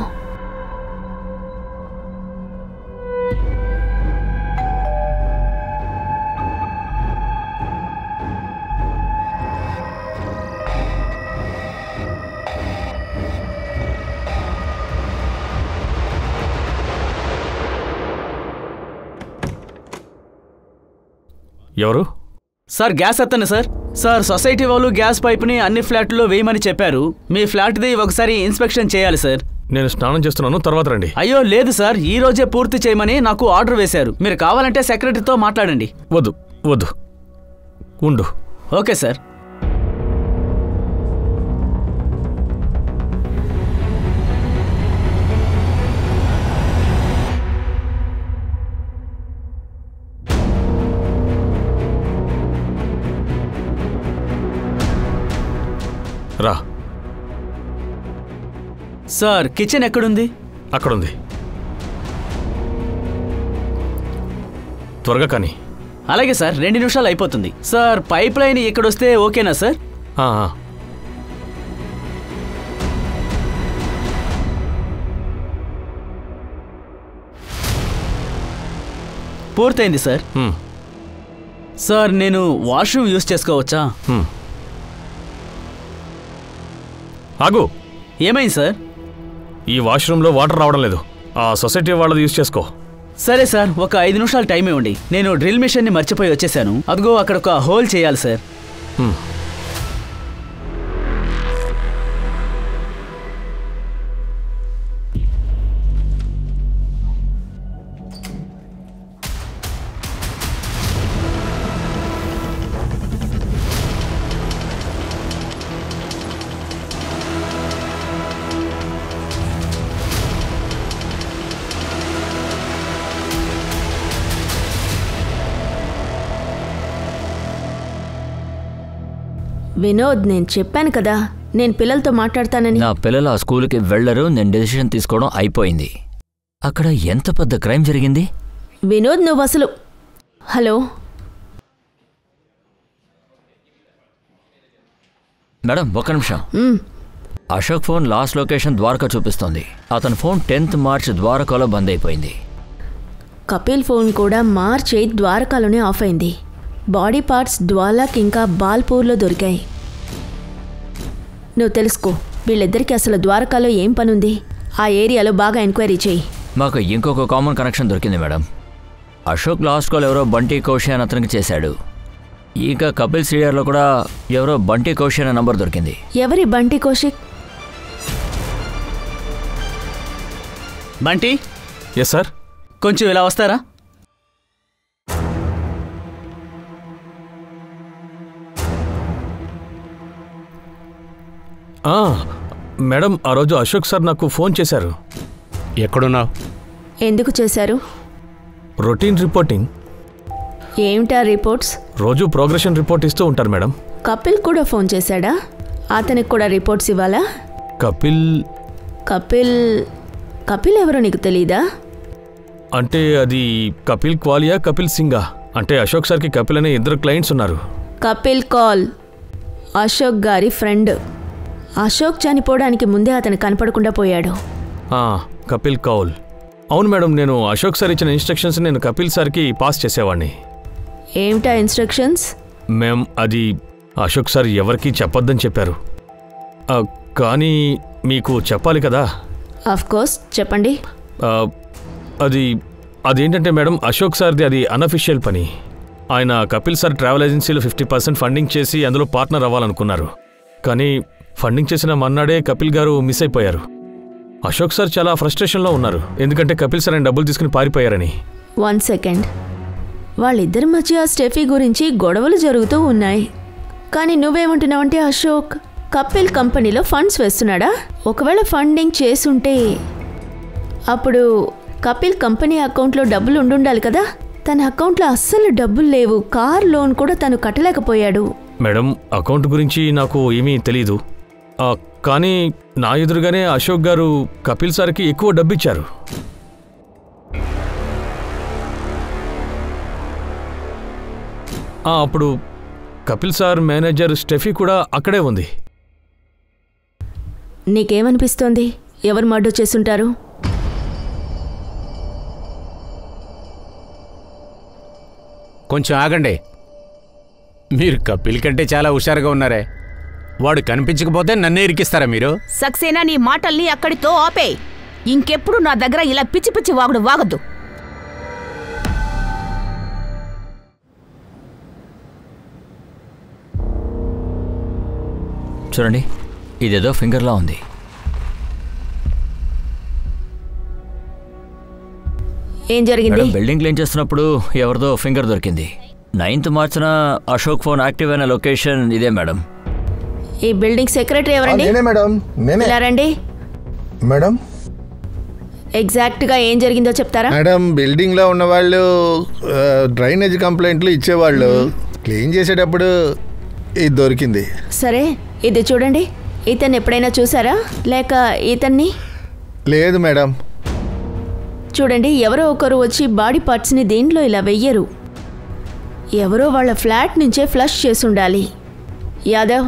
ఎవరు? సార్ గ్యాస్ అతను సార్ సొసైటీ వాళ్ళు గ్యాస్ పైప్ని అన్ని ఫ్లాట్లో వేయమని చెప్పారు. మీ ఫ్లాట్ది ఒకసారి ఇన్స్పెక్షన్ చేయాలి సార్. నేను స్నానం చేస్తున్నాను, తర్వాత రండి. అయ్యో లేదు సార్, ఈ రోజే పూర్తి చేయమని నాకు ఆర్డర్ వేశారు. మీరు కావాలంటే సెక్రటరీతో మాట్లాడండి. వద్దు వద్దు, ఉండు. Okay sir. రా. సార్ కిచెన్ ఎక్కడుంది? అక్కడుంది. త్వరగా కానీ. అలాగే సార్, 2 నిమిషాలు అయిపోతుంది. సార్ పైప్ లైన్ ఇక్కడొస్తే ఓకేనా సార్? పూర్తయింది సార్. సార్ నేను వాష్రూమ్ యూజ్ చేసుకోవచ్చా? ఆగు. ఏమైంది సార్? ఈ వాష్రూమ్లో వాటర్ రావడం లేదు. ఆ సొసైటీ వాళ్ళది యూజ్ చేసుకో. సరే సార్, ఒక 5 నిమిషాలు టైం ఇవ్వండి. నేను డ్రిల్ మిషన్ని మర్చిపోయి వచ్చేసాను. అదిగో అక్కడ ఒక హోల్ చేయాలి సార్. వినోద్, నేను చెప్పాను కదా నేను పిల్లలతో మాట్లాడతానని. నా పిల్లలు ఆ స్కూల్కి వెళ్లరు. నేను డెసిషన్ తీసుకోవడం అయిపోయింది. అక్కడ ఎంత పెద్ద క్రైమ్ జరిగింది. వినోద్ నువ్వు అసలు. హలో మేడం, ఒక్క నిమిషం. Ashok phone last location Dwarka చూపిస్తోంది. అతని ఫోన్ 10th మార్చ్ ద్వారకాలో బంద్ అయిపోయింది. కపిల్ ఫోన్ కూడా మార్చ్ 8 ద్వారకాలోనే ఆఫ్ అయింది. బాడీ పార్ట్స్ డ్వాలాక్ ఇంకా బాల్పూర్లో దొరికాయి. నువ్వు తెలుసుకో వీళ్ళిద్దరికీ అసలు ద్వారకాలో ఏం పనుంది. ఆ ఏరియాలో బాగా ఎంక్వైరీ చేయి. మాకు ఇంకొక కామన్ కనెక్షన్ దొరికింది మేడం. అశోక్ లాస్ట్ కాల్ ఎవరో బంటి కౌశి అని అతనికి చేశాడు. ఇంకా కపిల్ సీరియర్లో కూడా ఎవరో బంటి కౌశి అనే నంబర్ దొరికింది. ఎవరి బంటి కౌశిక్? బంటి. Yes sir. కొంచెం ఇలా వస్తారా? మేడం, ఆ రోజు అశోక్ సార్ నాకు ఫోన్ చేశారు. ఎక్కడున్నావు? ఎందుకు చేశారు? Routine reporting. ఏమిటా రిపోర్ట్స్? రోజు ప్రోగ్రెషన్ రిపోర్ట్ ఇస్తూ ఉంటారు మేడం. కపిల్ కూడా ఫోన్ చేశాడా? అతనికి కూడా రిపోర్ట్స్ ఇవ్వాలా? కపిల్ కపిల్ ఎవరో నీకు తెలీదా? అంటే అది కపిల్ క్వాలియా కపిల్ సింగా? అంటే అశోక్ సార్కి కపిల్ అనే 2 క్లయింట్స్ ఉన్నారు. కపిల్ కాల్ అశోక్ గారి ఫ్రెండ్. అశోక్ చనిపోవడానికి ముందే అతను కనపడకుండా పోయాడు. కపిల్ కౌల్. అవును మేడం, నేను అశోక్ సార్ ఇచ్చిన ఇన్స్ట్రక్షన్స్ నేను కపిల్ సార్కి పాస్ చేసేవాడిని. ఏమిటా ఇన్స్ట్రక్షన్స్? మేం అది అశోక్ సార్ ఎవరికీ చెప్పొద్దని చెప్పారు. కానీ మీకు చెప్పాలి కదా. ఆఫ్ కోర్స్, చెప్పండి. అదేంటంటే మేడం, అశోక్ సార్ది అది అన్అఫిషియల్ పని. ఆయన కపిల్ సార్ ట్రావెల్ ఏజెన్సీలో 50% ఫండింగ్ చేసి అందులో పార్ట్నర్ అవ్వాలనుకున్నారు. కానీ ఫండింగ్ చేసిన మన్నాడే కపిల్ గారు మిస్ అయిపోయారు. అశోక్ సార్ చాలా ఫ్రస్ట్రేషన్లో ఉన్నారు, ఎందుకంటే కపిల్ సార్ ఆయన డబ్బులు తీసుకుని పారిపోయారని. 1 సెకండ్. వాళ్ళిద్దరి మధ్య స్టెఫీ గురించి గొడవలు జరుగుతూ ఉన్నాయి. కానీ నువ్వేమంటున్నావంటే అశోక్ కపిల్ కంపెనీలో ఫండ్స్ వేస్తున్నాడా? ఒకవేళ ఫండింగ్ చేసుంటే అప్పుడు కపిల్ కంపెనీ అకౌంట్లో డబ్బులు ఉండాలి కదా. తన అకౌంట్లో అస్సలు డబ్బులు లేవు. కార్ లోన్ కూడా తను కట్టలేకపోయాడు. మేడం, అకౌంట్ గురించి నాకు ఏమీ తెలీదు. కానీ నా ఎదురుగానే అశోక్ గారు కపిల్ సార్కి ఎక్కువ డబ్బిచ్చారు. అప్పుడు కపిల్ సార్ మేనేజర్ స్టెఫీ కూడా అక్కడే ఉంది. నీకేమనిపిస్తోంది? ఎవరు మర్డర్ చేసుంటారు? కొంచెం ఆగండి. మీరు కపిల్ కంటే చాలా హుషారుగా ఉన్నారే. వాడు కనిపించకపోతే నన్నే ఇరికిస్తారా మీరు? సక్సేనా, నీ మాటల్ని అక్కడితో ఆపే. ఇంకెప్పుడు నా దగ్గర ఇలా పిచ్చి పిచ్చి వాగుడు వాగద్దు. చూడండి, ఇదేదో ఫింగర్లా ఉంది. ఏం జరిగింది? బిల్డింగ్ క్లీన్ చేస్తున్నప్పుడు ఎవరిదో ఫింగర్ దొరికింది. 9th మార్చిన అశోక్ ఫోన్ యాక్టివ్ అయిన లొకేషన్ ఇదే మేడం. ఈ బిల్డింగ్ సెక్రటరీ ఎవరండి? నేనే మేడం. ఇలా రండి. మేడం ఎగ్జాక్ట్ గా ఏం జరిగిందో చెప్తారా? మేడం, బిల్డింగ్ లో ఉన్న వాళ్ళు డ్రైనేజ్ కంప్లైంట్లు ఇచ్చేవాళ్ళు. క్లీన్ చేసేటప్పుడు ఇది దొరికింది. సరే, ఇది చూడండి. ఇతన్ని ఎప్పుడైనా చూసారా లేక ఇతన్ని? లేదు మేడం. చూడండి, ఎవరో ఒకరు వచ్చి బాడీ పార్ట్స్ని దీంట్లో ఇలా వెయ్యరు. ఎవరో వాళ్ళ ఫ్లాట్ నుంచే ఫ్లష్ చేసుండాలి. Yadav,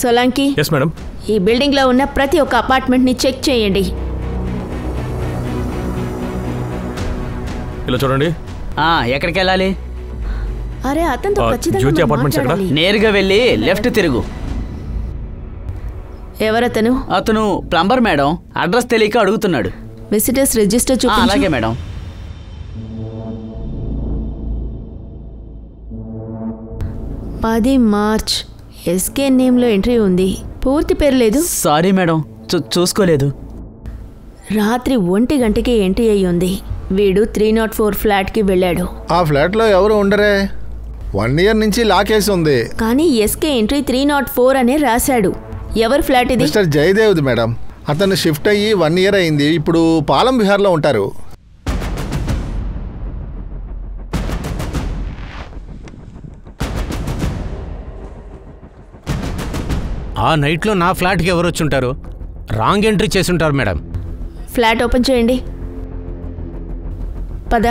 Solanki, yes madam. ఈ బిల్డింగ్లో ఉన్న ప్రతి ఒక్క అపార్ట్మెంట్ని చెక్ చేయండి. ఇలా చూడండి. ఎక్కడికి వెళ్ళాలి? అరే, అతనితో జ్యోతి అపార్ట్మెంట్స్ ఎక్కడ? ఖచ్చితంగా నేరుగా వెళ్ళి లెఫ్ట్ తిరుగు. ఎవరతను? అతను ప్లంబర్ మేడం. అడ్రస్ తెలియక అడుగుతున్నాడు. విజిటర్స్ రిజిస్టర్ అలాగే చూపించు. మేడం. మార్చ్ ఎస్కే నేమ్లో ఎంట్రీ ఉంది. పూర్తి పేరు లేదు. సారీ మేడం, చూసుకోలేదు. రాత్రి 1 గంటకి ఎంట్రీ అయ్యి ఉంది. వీడు 304 ఫ్లాట్కి వెళ్ళాడు. ఆ ఫ్లాట్లో ఎవరు ఉండరే. 1 year నుంచి లాకేసి ఉంది. కానీ ఎస్కే ఎంట్రీ 304 అనే రాశాడు. ఎవరి ఫ్లాట్ ఇది? మిస్టర్ జయదేవ్ది మేడం. అతను షిఫ్ట్ అయ్యి 1 year అయింది. ఇప్పుడు పాలం బిహార్లో ఉంటారు. ఆ నైట్లో నా ఫ్లాట్కి ఎవరు వచ్చి ఉంటారు? రాంగ్ ఎంట్రీ చేసి ఉంటారు మేడం. ఫ్లాట్ ఓపెన్ చేయండి. పద.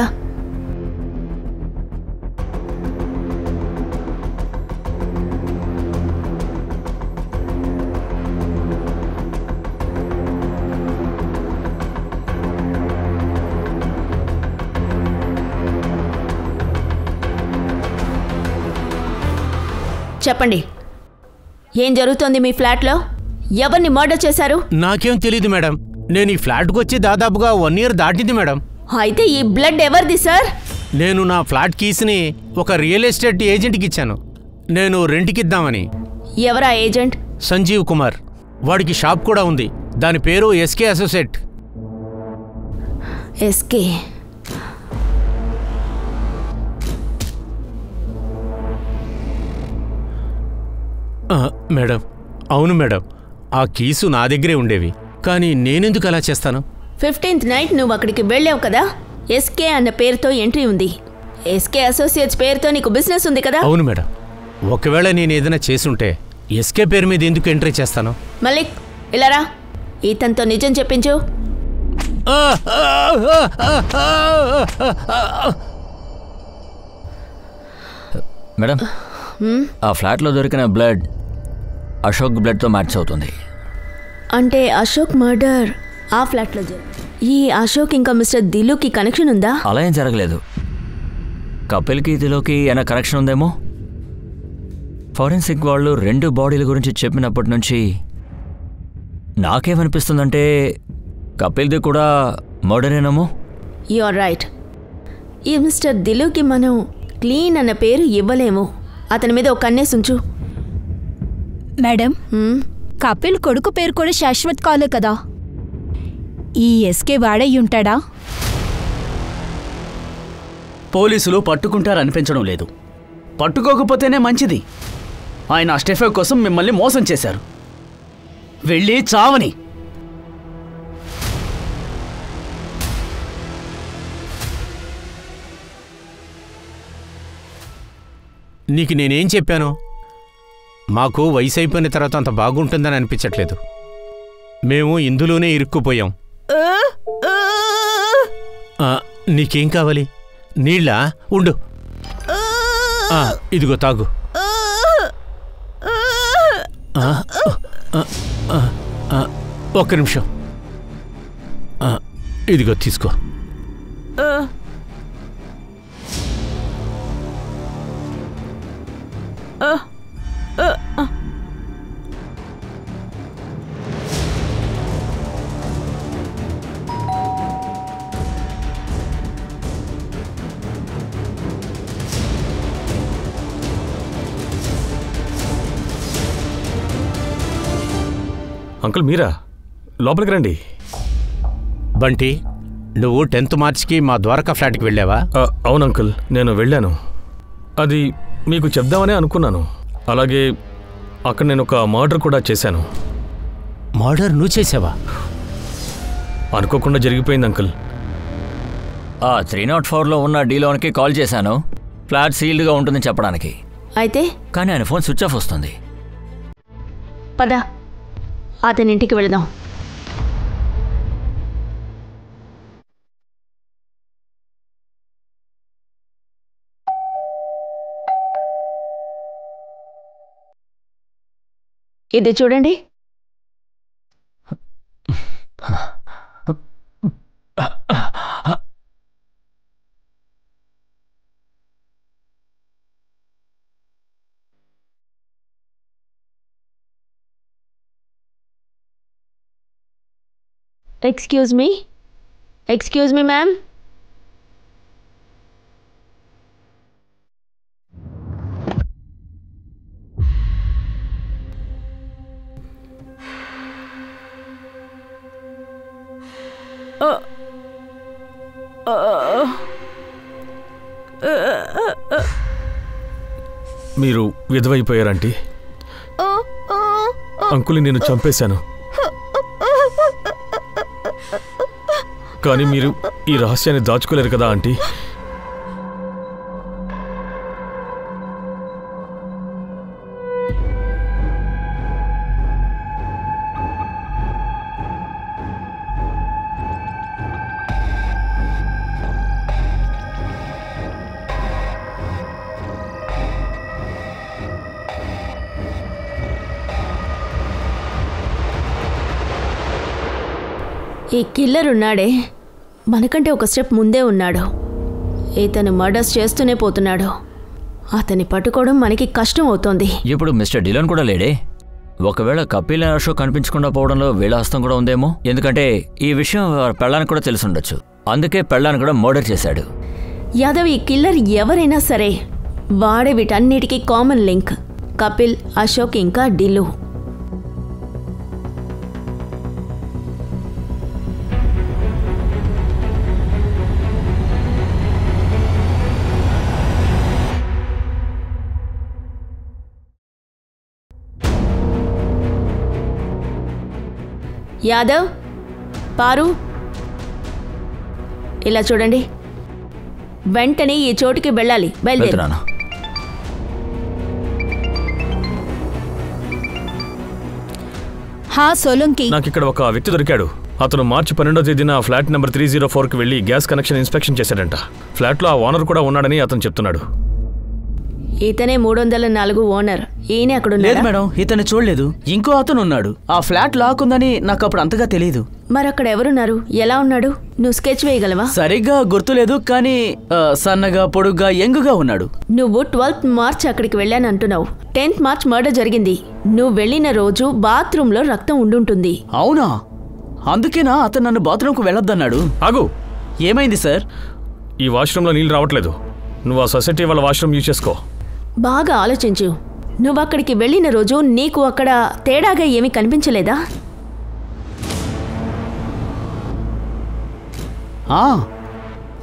చెప్పండి, ఏం జరుగుతోంది మీ ఫ్లాట్లో? ఎవరిని మర్డర్ చేశారు? నాకేం తెలీదు మేడం. నేను ఈ ఫ్లాట్కి వచ్చి దాదాపుగా 1 year దాటింది మేడం. అయితే ఈ బ్లడ్ ఎవరిది సార్? నేను నా ఫ్లాట్ కీస్ని ఒక రియల్ ఎస్టేట్ ఏజెంట్కి ఇచ్చాను. నేను రెంట్కి ఇద్దామని. ఎవరా ఏజెంట్? సంజీవ్ కుమార్. వాడికి షాప్ కూడా ఉంది. దాని పేరు ఎస్కే అసోసియేట్. ఎస్కే. మేడం, అవును మేడం. ఆ కీసు నా దగ్గరే ఉండేవి. కానీ నేనెందుకు అలా చేస్తాను? 15th నైట్ నువ్వు అక్కడికి వెళ్ళావు కదా. ఎస్కే అన్న పేరుతో ఎంట్రీ ఉంది. ఎస్కే అసోసియేట్స్ పేరుతో నీకు బిజినెస్ ఉంది కదా. అవును మేడం. ఒకవేళ నేను ఏదైనా చేసుంటే ఎస్కే పేరు మీద ఎందుకు ఎంట్రీ చేస్తాను? మలిక్, ఇలారా. ఇతనితో నిజం చెప్పించు. మేడం, ఆ ఫ్లాట్లో దొరికిన బ్లడ్ అశోక్ బ్లడ్తో మ్యాచ్ అవుతుంది. అంటే అశోక్ మర్డర్ ఆ ఫ్లాట్లో ఈ అశోక్ ఇంకా మిస్టర్ దిలుకి కనెక్షన్ ఉందా? అలా ఏం జరగలేదు. కపిల్కి దిలుకి ఏమైనా కనెక్షన్ ఉందేమో. ఫారెన్సిక్ వాళ్ళు 2 బాడీల గురించి చెప్పినప్పటి నుంచి నాకేమనిపిస్తుందంటే కపిల్ది కూడా మర్డరేనేమో. You are right. ఈ మిస్టర్ దిలుకి మనం క్లీన్ అన్న పేరు ఇవ్వలేము. అతని మీద ఒక కన్నేసి ఉంచు. మేడం, కపిల్ కొడుకు పేరు కూడా శాశ్వత్ కాలే కదా. ఈ ఎస్కే వాడయ్యుంటాడా? పోలీసులు పట్టుకుంటారనిపించడం లేదు. పట్టుకోకపోతేనే మంచిది. ఆయన స్టెఫే కోసం మిమ్మల్ని మోసం చేశారు. వెళ్ళి చావని. నీకు నేనేం చెప్పాను? మాకు వయసు అయిపోయిన తర్వాత అంత బాగుంటుందని అనిపించట్లేదు. మేము ఇందులోనే ఇరుక్కుపోయాం. నీకేం కావాలి? నీళ్ళా? ఉండు. ఇదిగో తాగు. ఒక్క నిమిషం. ఇదిగో తీసుకో. అంకుల్ మీరా? లోపలికి రండి. బంటి, నువ్వు 10th మార్చికి మా ద్వారకా ఫ్లాట్కి వెళ్ళావా? అవును అంకుల్, నేను వెళ్ళాను. అది మీకు చెప్దామనే అనుకున్నాను. అలాగే అక్కడ నేను ఒక మర్డర్ కూడా చేశాను. మర్డర్ నువ్వు చేసావా? అనుకోకుండా జరిగిపోయింది అంకుల్. 304లో ఉన్న డీలోన్కి కాల్ చేశాను, ఫ్లాట్ సీల్డ్గా ఉంటుందని చెప్పడానికి. అయితే కానీ ఆయన ఫోన్ స్విచ్ ఆఫ్ వస్తుంది. పద, అతని ఇంటికి వెళదాం. ఇది చూడండి. Excuse me ma'am. మీరు విధవైపోయారంటీ. అంకుల్ని నేను చంపేశాను. కానీ మీరు ఈ రహస్యాన్ని దాచుకోలేరు కదా ఆంటీ. ఈ కిల్లర్ ఉన్నాడే, మనకంటే ఒక స్టెప్ ముందే ఉన్నాడు. ఇతను మర్డర్స్ చేస్తూనే పోతున్నాడు. అతన్ని పట్టుకోవడం మనకి కష్టం అవుతోంది. ఇప్పుడు మిస్టర్ డిలాన్ కూడా లేడే. ఒకవేళ కపిల్ అశోక్ కనిపించకుండా పోవడంలో వీళ్ళ హస్తం కూడా ఉందేమో. ఎందుకంటే ఈ విషయం పెళ్ళానికి కూడా తెలుసుండొచ్చు. అందుకే పెళ్ళాన్ని కూడా మర్డర్ చేశాడు. యాదవ్, ఈ కిల్లర్ ఎవరైనా సరే వాడే వీటన్నిటికీ కామన్ లింక్ కపిల్, అశోక్ ఇంకా డిల్లు. యాదవ్, పారు, ఇలా చూడండి. వెంటనే ఈ చోటుకి వెళ్ళాలి. బయలుదేరాను. సోలంకి, నాకు ఇక్కడ ఒక వ్యక్తి దొరికాడు. అతను మార్చి 12వ తేదీన ఫ్లాట్ నెంబర్ 304కి వెళ్ళి గ్యాస్ కనెక్షన్ ఇన్స్పెక్షన్ చేశాడంట. ఫ్లాట్లో ఆ ఓనర్ కూడా ఉన్నాడని అతను చెప్తున్నాడు. ఇతనే 304 ఓనర్. ఈయన అక్కడ లేదు మేడం, ఇతను చూడలేదు. ఇంకో అతను ఉన్నాడు. ఆ ఫ్లాట్ లాక్ ఉందని నాకు అప్పుడు అంతగా తెలియదు. మరక్కడ ఎవరున్నారు? ఎలా ఉన్నాడు? నువ్వు స్కెచ్ వేయగలవా? సరిగ్గా గుర్తులేదు, కానీ సన్నగా, పొడుగ్గా, యంగుగా ఉన్నాడు. నువ్వు 12th మార్చ్ అక్కడికి వెళ్ళానంటున్నావు. 10th మార్చ్ మర్డర్ జరిగింది. నువ్వు వెళ్ళిన రోజు బాత్రూంలో రక్తం ఉండుంటుంది. అవునా? అందుకేనా అతను నన్ను బాత్రూంకు వెళ్ళొద్దన్నాడు? ఆగు. ఏమైంది సార్? ఈ వాష్రూమ్లో నీళ్ళు రావట్లేదు. నువ్వు ఆ సొసైటీ వాళ్ళ వాష్రూమ్ యూజ్ చేసుకో. బాగా ఆలోచించు. నువ్వు అక్కడికి వెళ్ళిన రోజు నీకు అక్కడ తేడాగా ఏమీ కనిపించలేదా?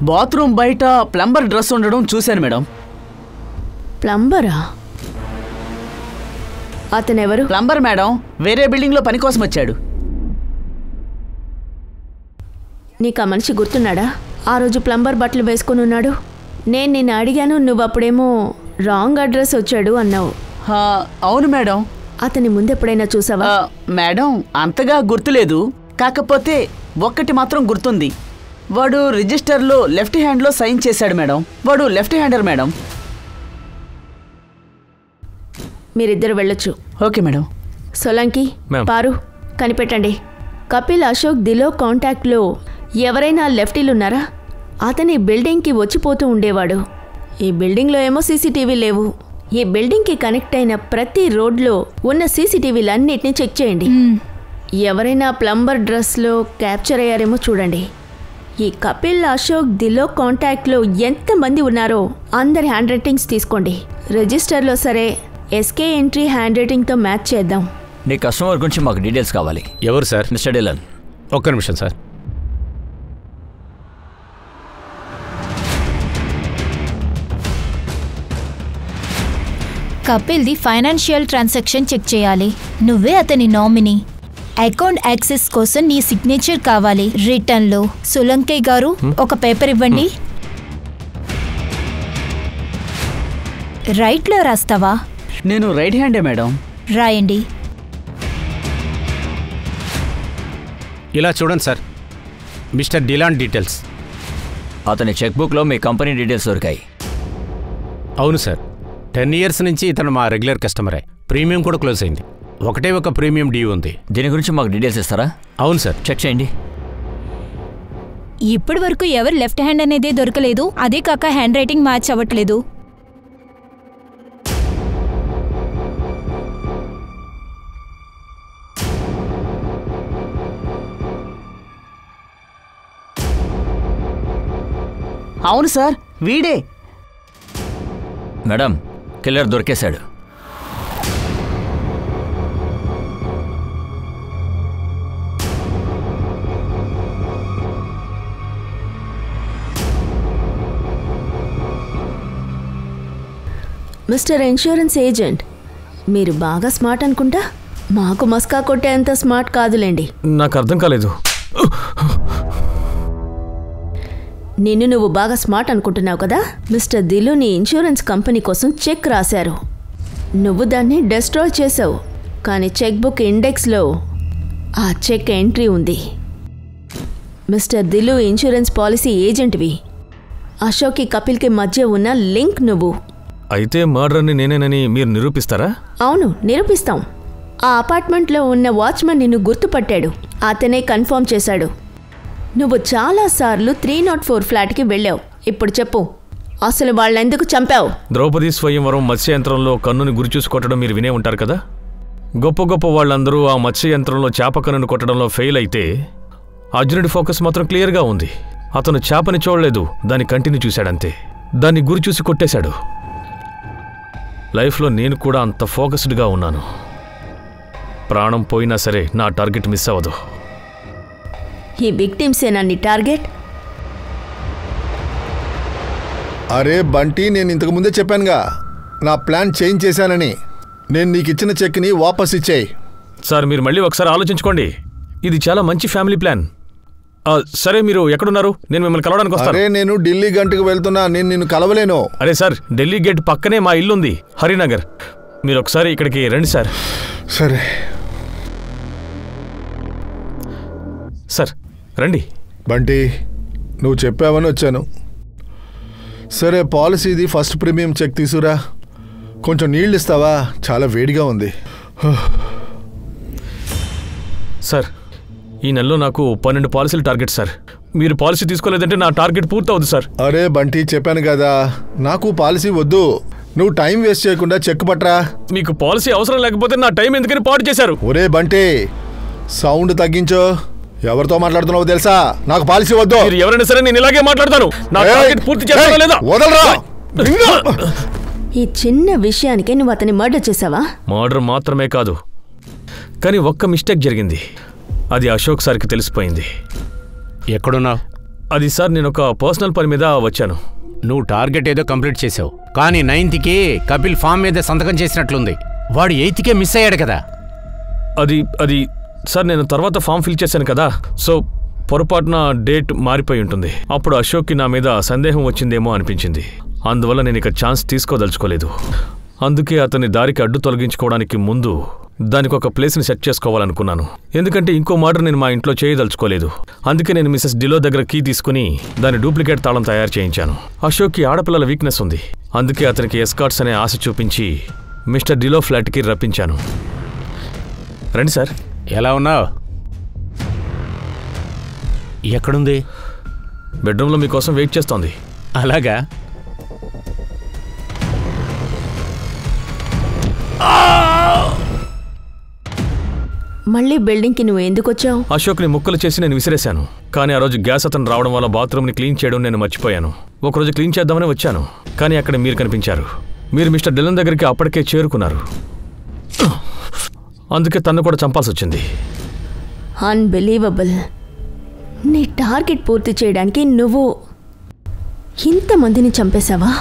బాత్రూమ్ బయట ప్లంబర్ డ్రెస్ ఉండడం చూశాను మేడం. ప్లంబరా? అతనెవరు? ప్లంబర్ మేడం, వేరే బిల్డింగ్లో పని కోసం వచ్చాడు. నీకు ఆ మనిషి గుర్తున్నాడా? ఆ రోజు ప్లంబర్ బట్టలు వేసుకుని ఉన్నాడు. నేను నిన్ను అడిగాను, నువ్వు అప్పుడేమో రాంగ్ అడ్రస్ వచ్చాడు అన్నావు. అవును మేడం. అతని ముందెప్పుడైనా చూసావా? మేడం, అంతగా గుర్తులేదు. కాకపోతే ఒక్కటి మాత్రం గుర్తుంది. వాడు రిజిస్టర్లో లెఫ్ట్ హ్యాండ్లో సైన్ చేశాడు మేడం. వాడు లెఫ్ట్ హ్యాండర్ మేడం. మీరిద్దరు వెళ్ళొచ్చు. Okay madam. సోలంకి, పారు, కనిపెట్టండి. కపిల్, అశోక్, దిలో కాంటాక్ట్లో ఎవరైనా లెఫ్టీలున్నారా? అతని బిల్డింగ్కి వచ్చిపోతూ ఉండేవాడు. ఈ బిల్డింగ్లో ఏమో సీసీటీవీ లేవు. ఈ బిల్డింగ్కి కనెక్ట్ అయిన ప్రతి రోడ్లో ఉన్న సీసీటీవీలన్నిటినీ చెక్ చేయండి. ఎవరైనా ప్లంబర్ డ్రెస్లో క్యాప్చర్ అయ్యారేమో చూడండి. ఈ కపిల్, అశోక్, దిలో కాంటాక్ట్లో ఎంతమంది ఉన్నారో అందరి హ్యాండ్ రైటింగ్స్ తీసుకోండి. రిజిస్టర్లో సరే ఎస్కే ఎంట్రీ హ్యాండ్ రైటింగ్తో మ్యాచ్ చేద్దాం. నీ కస్టమర్ గురించి మాకు డీటెయిల్స్ కావాలి. ఎవరు సార్? Mister Dylan. ఒక్క నిమిషం సార్. కపిల్ది ఫైనాన్షియల్ ట్రాన్సాక్షన్ చెక్ చేయాలి. నువ్వే అతని నామినీ. అకౌంట్ యాక్సెస్ కోసం నీ సిగ్నేచర్ కావాలి. రిటర్న్లో సులంకయ్య గారు ఒక పేపర్ ఇవ్వండి. రైట్లో రాస్తావా? నేను రైట్ హ్యాండే మేడం. రాయండి. ఇలా చూడండి సార్, మిస్టర్ డిలాన్ డీటెయిల్స్. అతని చెక్బుక్లో మీ కంపెనీ డీటెయిల్స్ దొరికాయి. అవును సార్, 10 years నుంచి ఇతను మా రెగ్యులర్ కస్టమరే. ప్రీమియం కూడా క్లోజ్ అయింది. ఒకటే ఒక ప్రీమియం డ్యూ ఉంది. దీని గురించి మాకు డీటెయిల్స్ ఇస్తారా? అవును సార్. చెక్ చేయండి. ఇప్పటి వరకు ఎవరు లెఫ్ట్ హ్యాండ్ అనేది దొరకలేదు. అదే కాక హ్యాండ్ రైటింగ్ మ్యాచ్ అవ్వట్లేదు. అవును సార్, వీడే. మేడం, కిల్లర్ దొరికేశాడు. మిస్టర్ ఇన్సూరెన్స్ ఏజెంట్, మీరు బాగా స్మార్ట్ అనుకుంటా. మాకు మస్కా కొట్టేంత స్మార్ట్ కాదులేండి. నాకు అర్థం కాలేదు. నిన్ను నువ్వు బాగా స్మార్ట్ అనుకుంటున్నావు కదా. మిస్టర్ దిలు నీ ఇన్సూరెన్స్ కంపెనీ కోసం చెక్ రాశారు. నువ్వు దాన్ని డెస్ట్రాయ్ చేసావు. కానీ చెక్ బుక్ ఇండెక్స్లో ఆ చెక్ ఎంట్రీ ఉంది. మిస్టర్ దిలు ఇన్సూరెన్స్ పాలసీ ఏజెంట్వి. అశోక్కి కపిల్కి మధ్య ఉన్న లింక్ నువ్వు. అయితే మర్డర్ని నేనేనని మీరు నిరూపిస్తారా? అవును, నిరూపిస్తాం. ఆ అపార్ట్మెంట్లో ఉన్న వాచ్మెన్ నిన్ను గుర్తుపట్టాడు. అతనే కన్ఫర్మ్ చేశాడు. నువ్వు చాలాసార్లు 304 ఫ్లాట్కి వెళ్ళావు. ఇప్పుడు చెప్పు, అసలు వాళ్ళెందుకు చంపావు? ద్రౌపది స్వయంవరం మత్స్యయంత్రంలో కన్నుని గురిచూసి కొట్టడం మీరు వినే ఉంటారు కదా. గొప్ప గొప్ప వాళ్ళందరూ ఆ మత్స్యయంత్రంలో చేప కన్నుని కొట్టడంలో ఫెయిల్ అయితే అర్జునుడి ఫోకస్ మాత్రం క్లియర్గా ఉంది. అతను చేపని చూడలేదు, దాని కంటిని చూశాడంతే. దాన్ని గురిచూసి కొట్టేశాడు. లైఫ్లో నేను కూడా అంత ఫోకస్డ్గా ఉన్నాను. ప్రాణం పోయినా సరే నా టార్గెట్ మిస్ అవ్వదు. ఈ విక్టిమ్సేనా నీ టార్గెట్? అరే బంటి, నేను ఇంతకు ముందే చెప్పానుగా నా ప్లాన్ చేంజ్ చేశానని. నేను నీకు ఇచ్చిన చెక్ని వాపస్ ఇచ్చేయి. సార్, మీరు మళ్ళీ ఒకసారి ఆలోచించుకోండి. ఇది చాలా మంచి ఫ్యామిలీ ప్లాన్. సరే, మీరు ఎక్కడున్నారు? నేను మిమ్మల్ని కలవడానికి వస్తాను. అరే, నేను ఢిల్లీ గంటకు వెళ్తున్నా. నేను నిన్ను కలవలేను. అరే సార్, ఢిల్లీ గేట్ పక్కనే మా ఇల్లుంది, హరినగర్. మీరు ఒకసారి ఇక్కడికి రండి సార్. సరే సార్, రండి. బంటి, నువ్వు చెప్పావని వచ్చాను. సరే, పాలసీది ఫస్ట్ ప్రీమియం చెక్ తీసుకురా. కొంచెం నీళ్ళు ఇస్తావా? చాలా వేడిగా ఉంది. సార్, ఈ నెలలో నాకు 12 పాలసీలు టార్గెట్ సార్. మీరు పాలసీ తీసుకోలేదంటే నా టార్గెట్ పూర్తవుతుంది సార్. అరే బంటి, చెప్పాను కదా నాకు పాలసీ వద్దు. నువ్వు టైం వేస్ట్ చేయకుండా చెక్ పట్రా. మీకు పాలసీ అవసరం లేకపోతే నా టైం ఎందుకని పాటు చేశారు? ఒరే బంటి, సౌండ్ తగ్గించో. ఎవరితో మాట్లాడుతున్నావో తెలుసా? నాకు పాలసీ వద్దు. మీరు ఎవరైనా సరే నేను ఇలాగే మాట్లాడతాను. నా టార్గెట్ పూర్తి చేస్తారా లేదా? వదలరా. ఈ చిన్న విషయానికి నువ్వు అతని మర్డర్ చేసావా? మర్డర్ మాత్రమే కాదు, కానీ ఒక్క మిస్టేక్ జరిగింది. అది అశోక్ సార్కి తెలిసిపోయింది. ఎక్కడున్నావు? అది సార్, నేను ఒక పర్సనల్ పని మీద వచ్చాను. నువ్వు టార్గెట్ ఏదో కంప్లీట్ చేసావు, కానీ 9th కపిల్ ఫామ్ మీద సంతకం చేసినట్లుంది. వాడు 8th మిస్ అయ్యాడు కదా. అది సార్, నేను తర్వాత ఫామ్ ఫిల్ చేశాను కదా, సో పొరపాటున డేట్ మారిపోయి ఉంటుంది. అప్పుడు అశోక్కి నా మీద సందేహం వచ్చిందేమో అనిపించింది. అందువల్ల నేను ఇక ఛాన్స్ తీసుకోదలుచుకోలేదు. అందుకే అతని దారికి అడ్డు తొలగించుకోవడానికి ముందు దానికి ఒక ప్లేస్ని సెట్ చేసుకోవాలనుకున్నాను. ఎందుకంటే ఇంకో మర్డర్ నేను మా ఇంట్లో చేయదలుచుకోలేదు. అందుకే నేను మిసెస్ డిలో దగ్గర కీ తీసుకుని దాని డూప్లికేట్ తాళం తయారు చేయించాను. అశోక్కి ఆడపిల్లల వీక్నెస్ ఉంది. అందుకే అతనికి ఎస్కార్ట్స్ అనే ఆశ చూపించి మిస్టర్ డిలో ఫ్లాట్కి రప్పించాను. రండి సార్. ఎలా ఉన్నావు? ఎక్కడుంది? బెడ్రూమ్లో మీకోసం వెయిట్ చేస్తోంది. అలాగా? మళ్ళీ బిల్డింగ్కి నువ్వు ఎందుకు వచ్చావు? అశోక్ని ముక్కలు చేసి నేను విసిరేశాను. కానీ ఆ రోజు గ్యాస్ అతను రావడం వల్ల బాత్రూమ్ని క్లీన్ చేయడం నేను మర్చిపోయాను. ఒకరోజు క్లీన్ చేద్దామని వచ్చాను, కానీ అక్కడ మీరు కనిపించారు. మీరు మిస్టర్ డిలన్ దగ్గరికి అప్పటికే చేరుకున్నారు. అందుకే తన్ను కూడా చంపాల్సి వచ్చింది. అన్బిలీవబుల్. నీ టార్గెట్ పూర్తి చేయడానికి నువ్వు ఇంతమందిని చంపేశావా?